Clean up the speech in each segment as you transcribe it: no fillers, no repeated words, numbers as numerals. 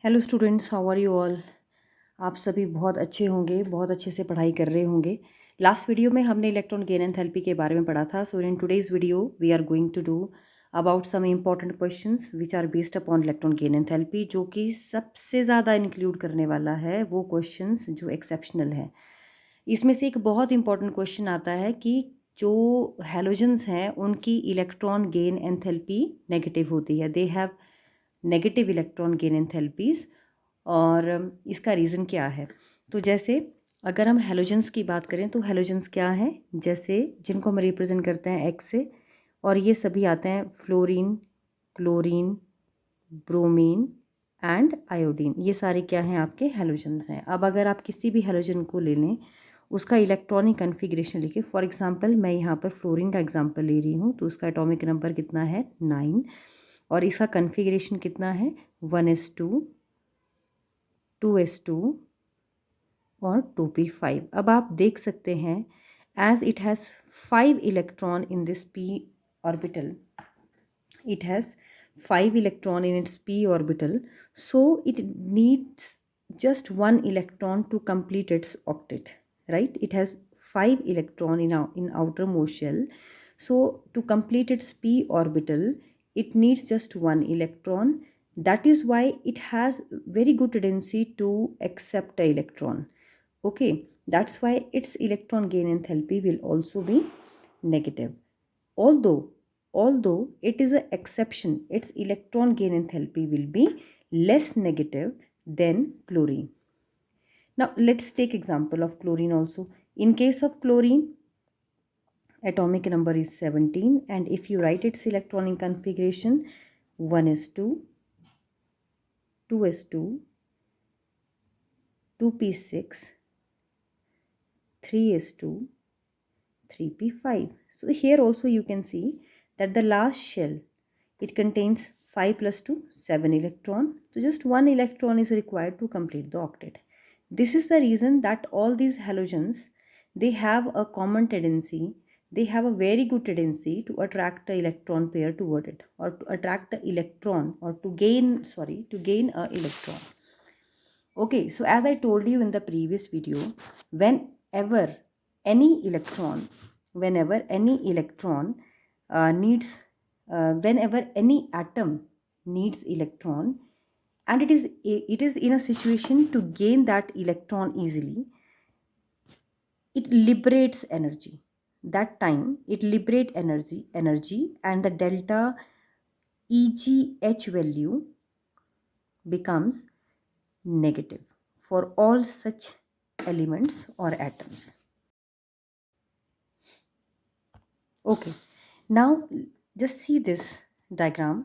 Hello students, how are you all. आप सभी बहुत अच्छे होंगे, बहुत अच्छे से पढ़ाई कर रहे होंगे। लास्ट वीडियो में हमने इलेक्ट्रॉन गेन एंथैल्पी के बारे में पढ़ा था। So in today's video we are going to do about some important questions which are based upon electron gain enthalpy. जो कि सबसे ज़्यादा इंक्लूड करने वाला है वो क्वेश्चंस जो एक्सेप्शनल है। इसमें से एक बहुत इंपॉर्टेंट क्वेश्चन आता है कि जो हैलोजन्स हैं उनकी इलेक्ट्रॉन गेन एंथैल्पी नेगेटिव होती है। They have negative electron gain enthalpies. और इसका रीज़न क्या है। तो जैसे अगर हम हैलोजन्स की बात करें तो हैलोजन्स क्या हैं, जैसे जिनको हम रिप्रेजेंट करते हैं एक्स से, और ये सभी आते हैं fluorine, chlorine, bromine and iodine. ये सारे क्या हैं, आपके हैलोजन्स हैं। अब अगर आप किसी भी हैलोजन को ले लें, उसका इलेक्ट्रॉनिक कन्फिग्रेशन लिखिए। फॉर एग्जांपल मैं यहाँ पर फ्लोरीन का एग्जांपल ले रही हूँ, तो उसका एटॉमिक नंबर कितना है 9, और इसका कन्फिग्रेशन कितना है 1s2, 2s2 और 2p5। अब आप देख सकते हैं as it has 5 electron in this p orbital, it has 5 electron in its p orbital, so it needs just 1 electron to complete its octet, right? It has 5 electron in outermost shell, so to complete its p orbital it needs just 1 electron. That is why it has very good tendency to accept a electron. Okay, that's why its electron gain enthalpy will also be negative. Although it is an exception, its electron gain enthalpy will be less negative than chlorine. Now let's take example of chlorine also. In case of chlorine, atomic number is 17, and if you write its electronic configuration, 1s2, 2s2, 2p6, 3s2, 3p5. So here also you can see that the last shell, it contains 5 plus 2, 7 electron. So just 1 electron is required to complete the octet. This is the reason that all these halogens, they have a common tendency, they have a very good tendency to attract the electron pair toward it, or to attract the electron, or to gain a electron. Okay, so as I told you in the previous video, whenever any electron, whenever any electron needs, whenever any atom needs electron, and it is in a situation to gain that electron easily, it liberates energy. That time it liberate energy, and the delta EGH value becomes negative for all such elements or atoms. Okay, now just see this diagram.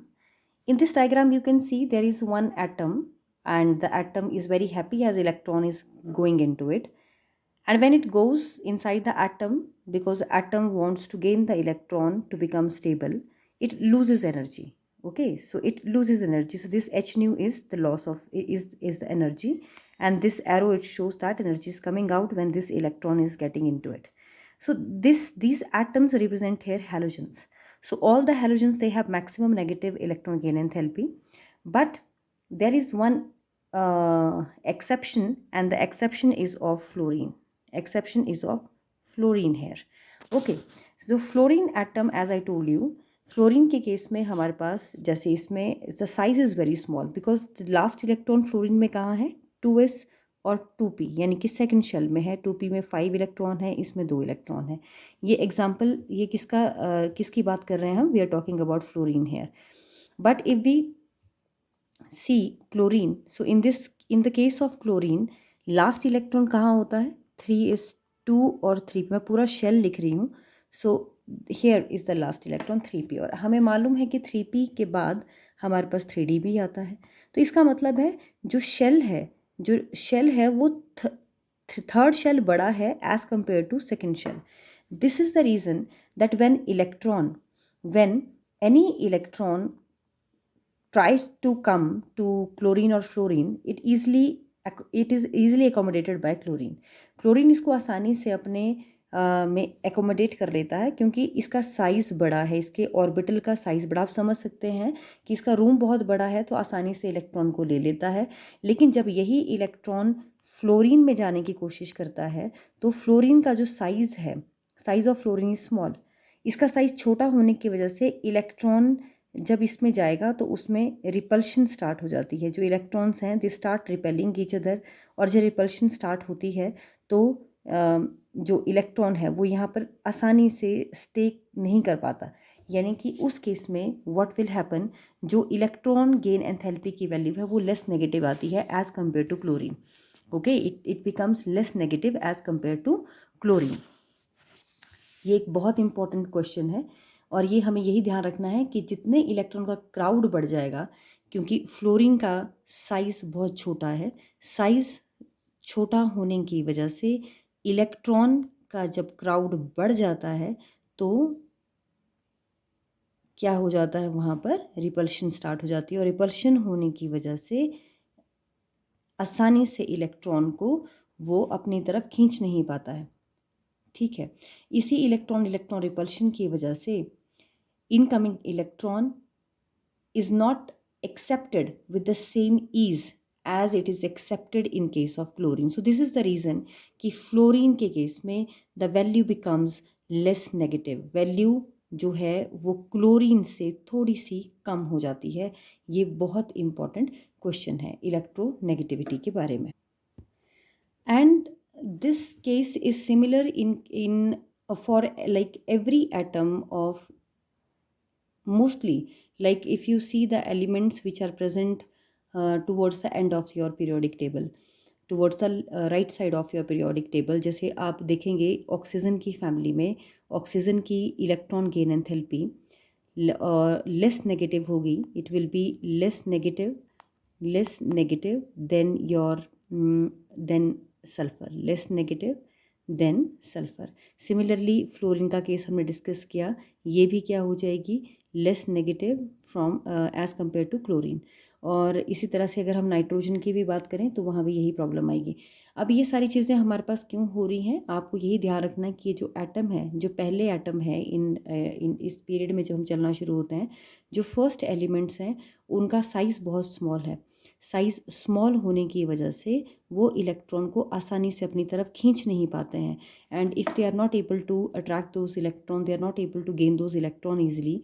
In this diagram you can see there is one atom, and the atom is very happy as electron is going into it. And when it goes inside the atom, because the atom wants to gain the electron to become stable, it loses energy. Okay, so it loses energy. So this h nu is the loss of, is the energy, and this arrow, it shows that energy is coming out when this electron is getting into it. So these atoms represent here halogens. So all the halogens, they have maximum negative electron gain enthalpy, but there is one exception, and the exception is of fluorine. Exception is of fluorine here. Okay, so fluorine atom, as I told you, fluorine के case में हमारे पास, जैसे इसमें the size is very small, because last electron fluorine में कहाँ है 2s और 2p, यानी कि सेकंड शेल में है। 2p में 5 इलेक्ट्रॉन है, इसमें 2 इलेक्ट्रॉन है। ये एग्जांपल, ये किसकी बात कर रहे हैं हम, we are talking about fluorine here. But if we see chlorine, so in the case of chlorine, last electron कहाँ होता है 3s2 और 3p। मैं पूरा शेल लिख रही हूँ। So here is the last electron 3p, और हमें मालूम है कि 3p के बाद हमारे पास 3d भी आता है। तो इसका मतलब है जो शेल है वो थर्ड शेल बड़ा है as compare to second shell. This is the reason that when any electron tries to come to chlorine or fluorine, it is easily accommodated by chlorine. Chlorine इसको आसानी से अपने में एकोमोडेट कर लेता है, क्योंकि इसका साइज़ बड़ा है, इसके ऑर्बिटल का साइज़ बड़ा। आप समझ सकते हैं कि इसका रूम बहुत बड़ा है तो आसानी से इलेक्ट्रॉन को ले लेता है। लेकिन जब यही इलेक्ट्रॉन फ्लोरीन में जाने की कोशिश करता है तो फ्लोरीन का जो साइज़ है, size of fluorine is small, इसका साइज़ छोटा होने की वजह से इलेक्ट्रॉन जब इसमें जाएगा तो उसमें रिपल्शन स्टार्ट हो जाती है। जो इलेक्ट्रॉन्स हैं they start repelling each other, और जब रिपल्शन स्टार्ट होती है तो जो इलेक्ट्रॉन है वो यहाँ पर आसानी से स्टे नहीं कर पाता। यानी कि उस केस में व्हाट विल हैपन, जो इलेक्ट्रॉन गेन एंथैल्पी की वैल्यू है वो लेस नेगेटिव आती है as compare to chlorine. Okay, it becomes less negative as compare to chlorine. ये एक बहुत इंपॉर्टेंट क्वेश्चन है, और ये हमें यही ध्यान रखना है कि जितने इलेक्ट्रॉन का क्राउड बढ़ जाएगा, क्योंकि फ्लोरीन का साइज़ बहुत छोटा है, साइज़ छोटा होने की वजह से इलेक्ट्रॉन का जब क्राउड बढ़ जाता है तो क्या हो जाता है, वहाँ पर रिपल्शन स्टार्ट हो जाती है, और रिपल्शन होने की वजह से आसानी से इलेक्ट्रॉन को वो अपनी तरफ खींच नहीं पाता है। ठीक है, इसी इलेक्ट्रॉन इलेक्ट्रॉन रिपल्शन की वजह से incoming electron is not accepted with the same ease as it is accepted in case of chlorine. So this is the reason कि फ्लोरीन के केस में the value becomes less negative. Value जो है वो chlorine से थोड़ी सी कम हो जाती है। ये बहुत इंपॉर्टेंट क्वेश्चन है इलेक्ट्रोनेगेटिविटी के बारे में। And this case is similar in for like every atom of, mostly, like if you see the elements which are present towards the end of your periodic table, towards the right side of your periodic table, जैसे आप देखेंगे oxygen की family में oxygen की electron gain enthalpy less negative होगी, it will be less negative than your than sulphur, less negative than sulphur. Similarly fluorine का case हमने discuss किया, ये भी क्या हो जाएगी, less negative from as compare to chlorine. और इसी तरह से अगर हम नाइट्रोजन की भी बात करें तो वहाँ भी यही प्रॉब्लम आएगी। अब ये सारी चीज़ें हमारे पास क्यों हो रही हैं, आपको यही ध्यान रखना है कि ये जो एटम है, जो पहले एटम है इन इस पीरियड में जब हम चलना शुरू होते हैं, जो फर्स्ट एलिमेंट्स हैं उनका साइज़ बहुत स्मॉल है। साइज़ स्मॉल होने की वजह से वो इलेक्ट्रॉन को आसानी से अपनी तरफ खींच नहीं पाते हैं, and if they are not able to attract those electron, they are not able to gain those electron easily,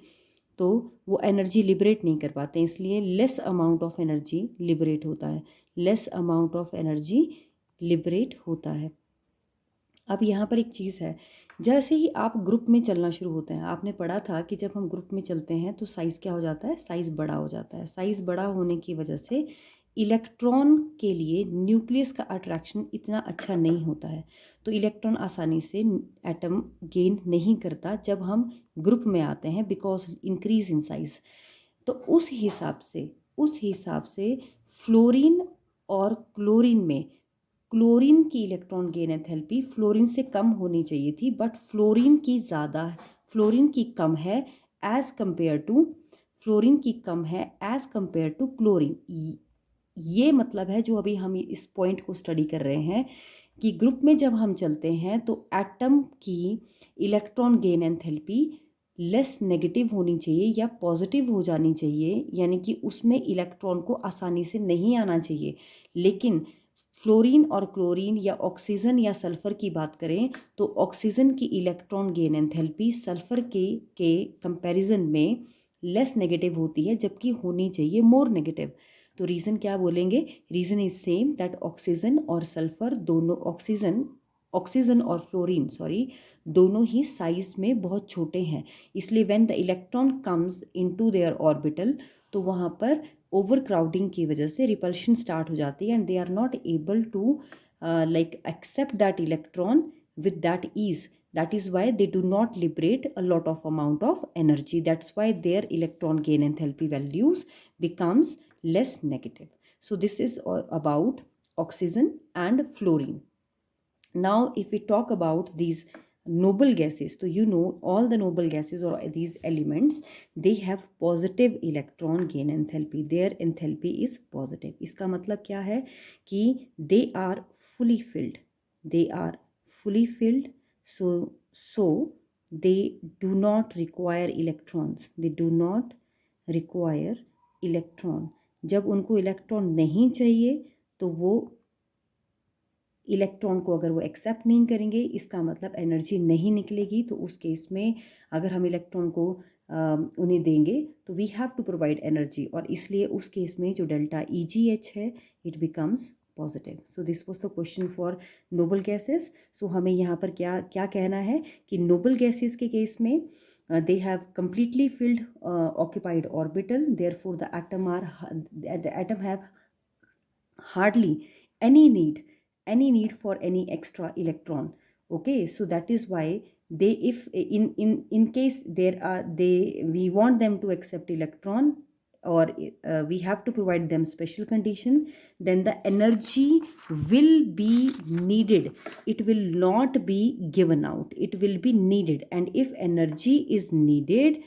तो वो एनर्जी लिबरेट नहीं कर पाते, इसलिए less amount of energy liberate होता है, less amount of energy liberate होता है। अब यहाँ पर एक चीज़ है, जैसे ही आप ग्रुप में चलना शुरू होते हैं, आपने पढ़ा था कि जब हम ग्रुप में चलते हैं तो साइज़ क्या हो जाता है, साइज़ बड़ा हो जाता है। साइज़ बड़ा होने की वजह से इलेक्ट्रॉन के लिए न्यूक्लियस का अट्रैक्शन इतना अच्छा नहीं होता है, तो इलेक्ट्रॉन आसानी से एटम गेन नहीं करता जब हम ग्रुप में आते हैं, बिकॉज इंक्रीज इन साइज। तो उस हिसाब से फ्लोरीन और क्लोरीन में क्लोरीन की इलेक्ट्रॉन गेन एंथैल्पी फ्लोरीन से कम होनी चाहिए थी, बट फ्लोरीन की कम है एज कंपेयर टू क्लोरीन। ये मतलब है जो अभी हम इस पॉइंट को स्टडी कर रहे हैं कि ग्रुप में जब हम चलते हैं तो एटम की electron gain enthalpy less negative होनी चाहिए या पॉजिटिव हो जानी चाहिए, यानी कि उसमें इलेक्ट्रॉन को आसानी से नहीं आना चाहिए। लेकिन फ्लोरीन और क्लोरीन या ऑक्सीजन या सल्फर की बात करें तो ऑक्सीजन की इलेक्ट्रॉन गेन एंथैल्पी सल्फर के कंपैरिजन में लेस नेगेटिव होती है, जबकि होनी चाहिए मोर नेगेटिव। तो रीज़न क्या बोलेंगे, reason is same that oxygen और सल्फर दोनों, ऑक्सीजन और फ्लोरीन दोनों ही साइज में बहुत छोटे हैं, इसलिए when the electron comes into their orbital तो वहाँ पर ओवर क्राउडिंग की वजह से रिपल्शन स्टार्ट हो जाती है, and they are not able to like accept that electron with that ease. That is why they do not liberate a lot of amount of energy. That's why their electron gain enthalpy values becomes less negative. So this is all about oxygen and fluorine. Now if we talk about these noble gases, so you know all the noble gases or these elements, they have positive electron gain enthalpy, their enthalpy is positive. इसका मतलब क्या है कि they are fully filled So they do not require electrons. They do not require electron. जब उनको electron नहीं चाहिए तो वो इलेक्ट्रॉन को अगर वो एक्सेप्ट नहीं करेंगे, इसका मतलब एनर्जी नहीं निकलेगी। तो उस केस में अगर हम इलेक्ट्रॉन को उन्हें देंगे तो we have to provide energy, और इसलिए उस केस में जो डेल्टा EGH है it becomes positive. So this was the question for noble gases. सो हमें यहाँ पर क्या क्या कहना है कि नोबल गैसेस के केस में they have completely filled occupied orbital, therefore the atom have hardly any need for any extra electron. Okay, so that is why they, if in case there are we want them to accept electron, or we have to provide them special condition, then the energy will be needed. It will not be given out, it will be needed. And if energy is needed,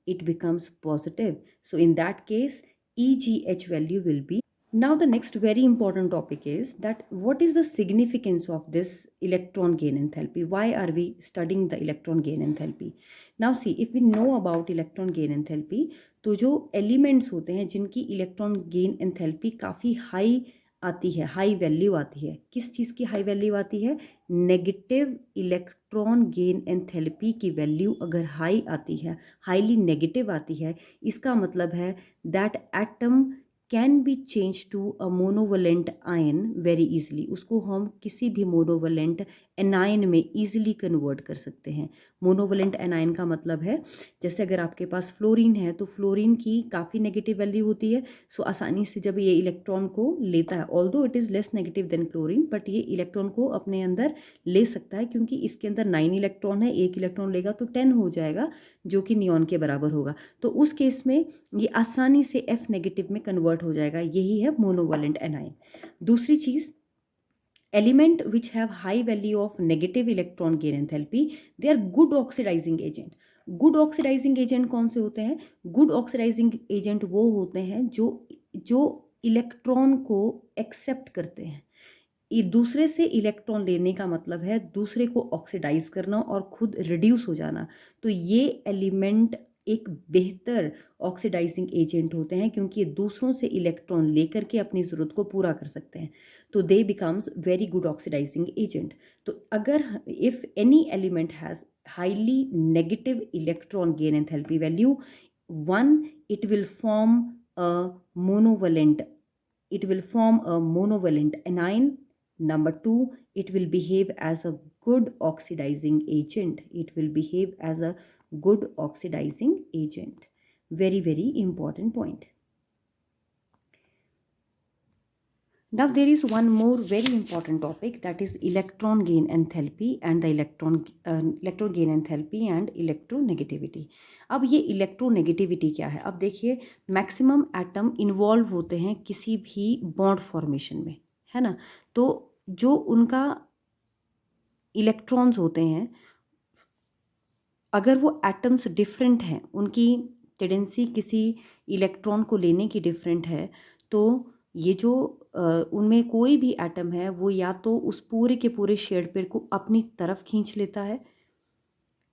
it becomes positive. So in that case EGH value will be. Now the next very important topic is that what is the significance of this electron gain enthalpy? Why are we studying the electron gain enthalpy? Now see, if we know about electron gain enthalpy, तो जो elements होते हैं जिनकी electron gain enthalpy काफ़ी high आती है, high value आती है, किस चीज़ की हाई वैल्यू आती है? नेगेटिव इलेक्ट्रॉन गेन एंथैल्पी की वैल्यू अगर हाई आती है, हाईली नेगेटिव आती है, इसका मतलब है that atom can be change to a monovalent ion very easily. उसको हम किसी भी मोनोवलेंट एनायन में इजीली कन्वर्ट कर सकते हैं। मोनोवलेंट एनायन का मतलब है जैसे अगर आपके पास फ्लोरीन है तो फ्लोरीन की काफ़ी नेगेटिव वैल्यू होती है, सो आसानी से जब ये इलेक्ट्रॉन को लेता है, although it is less negative than chlorine, but ये इलेक्ट्रॉन को अपने अंदर ले सकता है क्योंकि इसके अंदर 9 इलेक्ट्रॉन है, एक इलेक्ट्रॉन लेगा तो 10 हो जाएगा जो कि नियॉन के बराबर होगा। तो उस केस में ये आसानी से F नेगेटिव में कन्वर्ट हो जाएगा, यही है मोनोवलेंट एनायन। दूसरी चीज़, element which have high value of negative electron gain enthalpy, they are good oxidizing agent. Good oxidizing agent कौन से होते हैं? गुड ऑक्सीडाइजिंग एजेंट वो होते हैं जो इलेक्ट्रॉन को एक्सेप्ट करते हैं। ये दूसरे से इलेक्ट्रॉन लेने का मतलब है दूसरे को ऑक्सीडाइज करना और खुद रिड्यूस हो जाना। तो ये एलिमेंट एक बेहतर ऑक्सीडाइजिंग एजेंट होते हैं क्योंकि ये दूसरों से इलेक्ट्रॉन लेकर के अपनी ज़रूरत को पूरा कर सकते हैं। तो they becomes very good oxidizing agent. तो अगर if any element has highly negative electron gain enthalpy value, one, it will form a monovalent anion. Number two, it will behave as a good oxidizing agent. Very, very important point. Now there is one more very important topic, that is electron gain enthalpy and the electron gain enthalpy and electronegativity. अब ये electronegativity क्या है? अब देखिए, maximum atom involve होते हैं किसी भी बॉन्ड फॉर्मेशन में, है ना? तो जो उनका इलेक्ट्रॉन्स होते हैं, अगर वो एटम्स डिफरेंट हैं, उनकी टेंडेंसी किसी इलेक्ट्रॉन को लेने की डिफरेंट है, तो ये जो उनमें कोई भी एटम है वो या तो उस पूरे के पूरे शेड पेयर को अपनी तरफ खींच लेता है,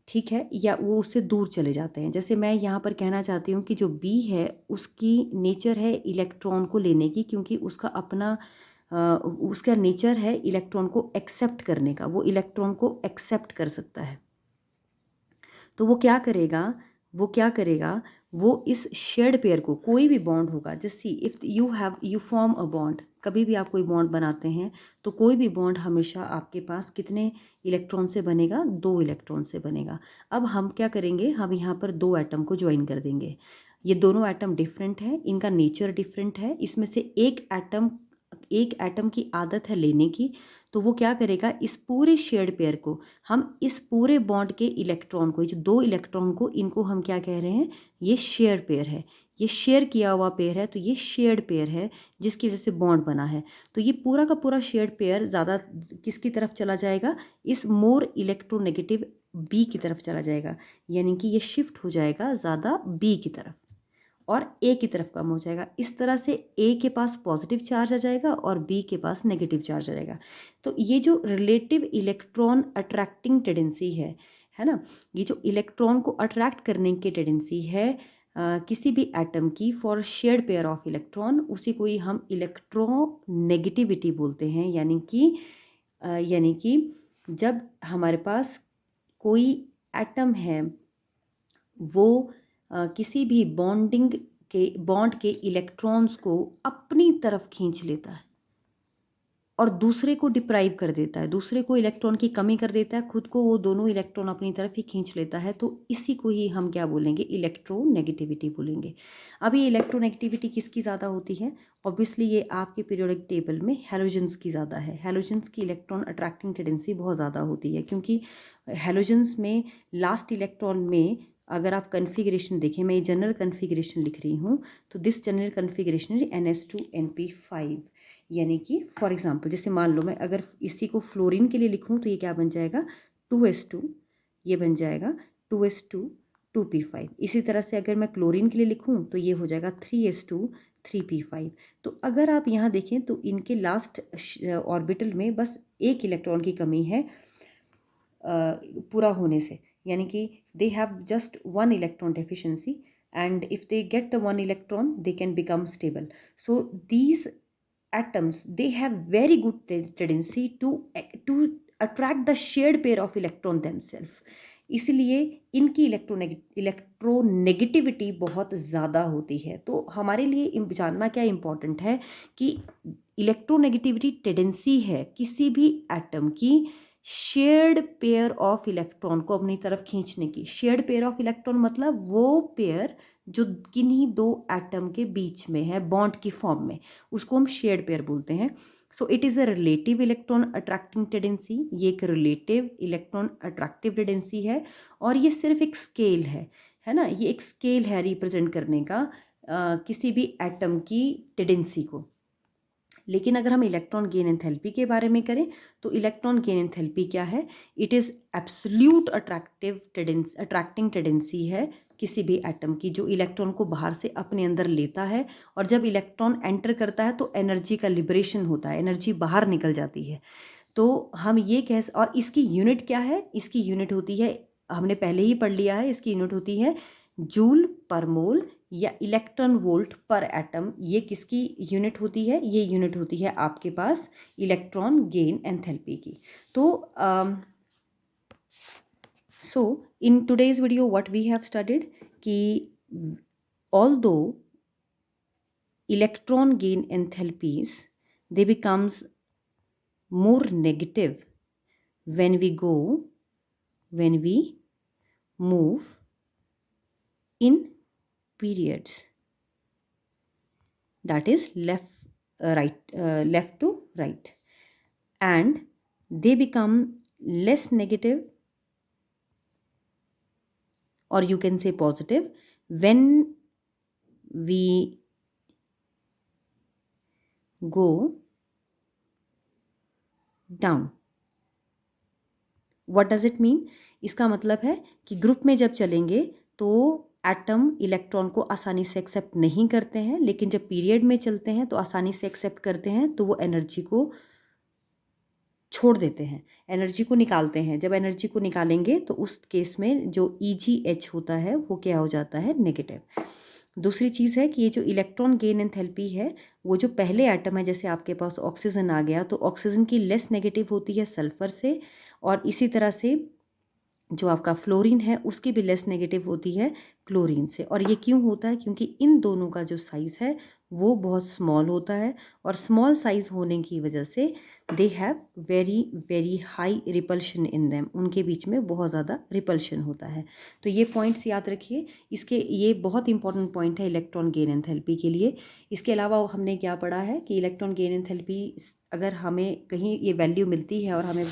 ठीक है, या वो उससे दूर चले जाते हैं। जैसे मैं यहाँ पर कहना चाहती हूँ कि जो बी है उसकी नेचर है इलेक्ट्रॉन को लेने की, क्योंकि उसका अपना उसका नेचर है इलेक्ट्रॉन को एक्सेप्ट करने का, वो इलेक्ट्रॉन को एक्सेप्ट कर सकता है। तो वो क्या करेगा, वो इस शेड पेयर को, कोई भी बॉन्ड होगा, just see if you form a bond, कभी भी आप कोई बॉन्ड बनाते हैं तो कोई भी बॉन्ड हमेशा आपके पास कितने इलेक्ट्रॉन से बनेगा? 2 इलेक्ट्रॉन से बनेगा। अब हम क्या करेंगे, हम यहाँ पर 2 एटम को ज्वाइन कर देंगे। ये दोनों एटम डिफरेंट है, इनका नेचर डिफरेंट है, इसमें से एक एटम की आदत है लेने की, तो वो क्या करेगा, इस पूरे शेड पेयर को, हम इस पूरे बॉन्ड के इलेक्ट्रॉन को, जो 2 इलेक्ट्रॉन को, इनको हम क्या कह रहे हैं? ये शेयर पेयर है, ये शेयर किया हुआ पेयर है, तो ये शेयर्ड पेयर है जिसकी वजह से बॉन्ड बना है। तो ये पूरा का पूरा शेयर्ड पेयर ज़्यादा किसकी तरफ चला जाएगा? इस मोर इलेक्ट्रोनेगेटिव बी की तरफ चला जाएगा, यानी कि ये शिफ्ट हो जाएगा ज़्यादा बी की तरफ। और ए की तरफ कम हो जाएगा। इस तरह से ए के पास पॉजिटिव चार्ज आ जाएगा और बी के पास नेगेटिव चार्ज आ जाएगा। तो ये जो रिलेटिव इलेक्ट्रॉन अट्रैक्टिंग टेंडेंसी है ना, ये जो इलेक्ट्रॉन को अट्रैक्ट करने की टेंडेंसी है किसी भी एटम की for shared pair of electron, उसी को ही हम इलेक्ट्रोनेगेटिविटी बोलते हैं। यानी कि जब हमारे पास कोई एटम है वो किसी भी बॉन्ड के इलेक्ट्रॉन्स को अपनी तरफ खींच लेता है और दूसरे को डिप्राइव कर देता है, दूसरे को इलेक्ट्रॉन की कमी कर देता है, खुद को वो दोनों इलेक्ट्रॉन अपनी तरफ ही खींच लेता है, तो इसी को ही हम क्या बोलेंगे, इलेक्ट्रोनेगेटिविटी बोलेंगे। अब ये इलेक्ट्रोनेगेटिविटी किसकी ज़्यादा होती है? ऑब्वियसली ये आपके पीरियोडिक टेबल में हैलोजेंस की ज़्यादा है। हैलोजेंस की इलेक्ट्रॉन अट्रैक्टिंग टेंडेंसी बहुत ज़्यादा होती है, क्योंकि हैलोजेंस में लास्ट इलेक्ट्रॉन में अगर आप कन्फिग्रेशन देखें, मैं ये जनरल कन्फिग्रेशन लिख रही हूँ, तो this general configuration is NS2 NP5। यानी कि फॉर एग्जांपल जैसे मान लो मैं अगर इसी को फ्लोरीन के लिए लिखूं तो ये क्या बन जाएगा 2s2, ये बन जाएगा 2s2 2p5। इसी तरह से अगर मैं क्लोरीन के लिए लिखूं तो ये हो जाएगा 3s2 3p5। तो अगर आप यहाँ देखें तो इनके लास्ट ऑर्बिटल में बस एक इलेक्ट्रॉन की कमी है पूरा होने से, यानी कि they have just one electron deficiency and if they get the one electron they can become stable. So these atoms they have very good tendency to attract the shared pair of electron themselves, इसलिए इनकी electronegativity बहुत ज़्यादा होती है। तो हमारे लिए जानना क्या इम्पॉर्टेंट है कि इलेक्ट्रोनेगेटिविटी टेंडेंसी है किसी भी एटम की शेयर्ड पेयर ऑफ इलेक्ट्रॉन को अपनी तरफ खींचने की। शेयर्ड पेयर ऑफ इलेक्ट्रॉन मतलब वो पेयर जो किन्हीं दो एटम के बीच में है बॉन्ड की फॉर्म में, उसको हम शेयर्ड पेयर बोलते हैं। So it is a relative electron attracting tendency, ये एक रिलेटिव इलेक्ट्रॉन अट्रैक्टिव टेंडेंसी है और ये सिर्फ एक स्केल है ना, ये एक स्केल है रिप्रेजेंट करने का किसी भी एटम की टेंडेंसी को। लेकिन अगर हम इलेक्ट्रॉन गेन एंथैल्पी के बारे में करें तो इलेक्ट्रॉन गेन एंथैल्पी क्या है? It is absolute attracting tendency है किसी भी एटम की जो इलेक्ट्रॉन को बाहर से अपने अंदर लेता है, और जब इलेक्ट्रॉन एंटर करता है तो एनर्जी का लिबरेशन होता है, एनर्जी बाहर निकल जाती है। तो हम ये और इसकी यूनिट क्या है? इसकी यूनिट होती है, हमने पहले ही पढ़ लिया है, इसकी यूनिट होती है जूल पर मोल या इलेक्ट्रॉन वोल्ट पर एटम। ये किसकी यूनिट होती है? ये यूनिट होती है आपके पास इलेक्ट्रॉन गेन एंथैल्पी की। तो so in today's video what we have studied कि although electron gain enthalpies they becomes more negative when we move in periods, that is left to right, and they become less negative, or you can say positive, when we go down. What does it mean? इसका मतलब है कि group में जब चलेंगे तो atom electron को आसानी से एक्सेप्ट नहीं करते हैं, लेकिन जब पीरियड में चलते हैं तो आसानी से एक्सेप्ट करते हैं, तो वो एनर्जी को छोड़ देते हैं, एनर्जी को निकालते हैं। जब एनर्जी को निकालेंगे तो उस केस में जो EgH होता है वो क्या हो जाता है? नेगेटिव। दूसरी चीज़ है कि ये जो इलेक्ट्रॉन गेन एंथैल्पी है वो जो पहले एटम है, जैसे आपके पास ऑक्सीजन आ गया तो ऑक्सीजन की लेस नेगेटिव होती है सल्फर से, और इसी तरह से जो आपका फ्लोरीन है उसकी भी लेस नेगेटिव होती है क्लोरीन से। और ये क्यों होता है? क्योंकि इन दोनों का जो साइज़ है वो बहुत स्मॉल होता है, और स्मॉल साइज़ होने की वजह से they have very very high repulsion in them, उनके बीच में बहुत ज़्यादा रिपल्शन होता है। तो ये पॉइंट्स याद रखिए, ये बहुत इंपॉर्टेंट पॉइंट है इलेक्ट्रॉन गेन एंथैल्पी के लिए। इसके अलावा हमने क्या पढ़ा है कि इलेक्ट्रॉन गेन एंथैल्पी अगर हमें कहीं ये वैल्यू मिलती है और हमें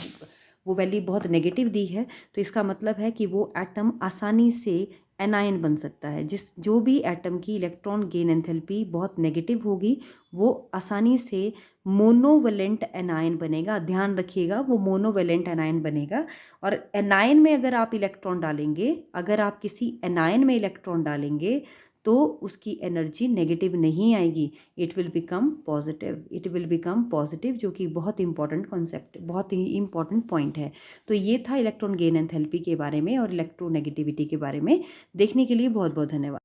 वो वैल्यू बहुत नेगेटिव दी है, तो इसका मतलब है कि वो एटम आसानी से एनायन बन सकता है। जो भी एटम की इलेक्ट्रॉन गेन एंथैल्पी बहुत नेगेटिव होगी वो आसानी से मोनोवेलेंट एनायन बनेगा। ध्यान रखिएगा, वो मोनोवेलेंट एनायन बनेगा। और एनायन में अगर आप इलेक्ट्रॉन डालेंगे, अगर आप किसी एनायन में इलेक्ट्रॉन डालेंगे तो उसकी एनर्जी नेगेटिव नहीं आएगी, इट विल बिकम पॉजिटिव, जो कि बहुत इंपॉर्टेंट कॉन्सेप्ट, बहुत ही इंपॉर्टेंट पॉइंट है। तो ये था इलेक्ट्रॉन गेन एंथैल्पी के बारे में और इलेक्ट्रोनेगेटिविटी के बारे में। देखने के लिए बहुत बहुत धन्यवाद।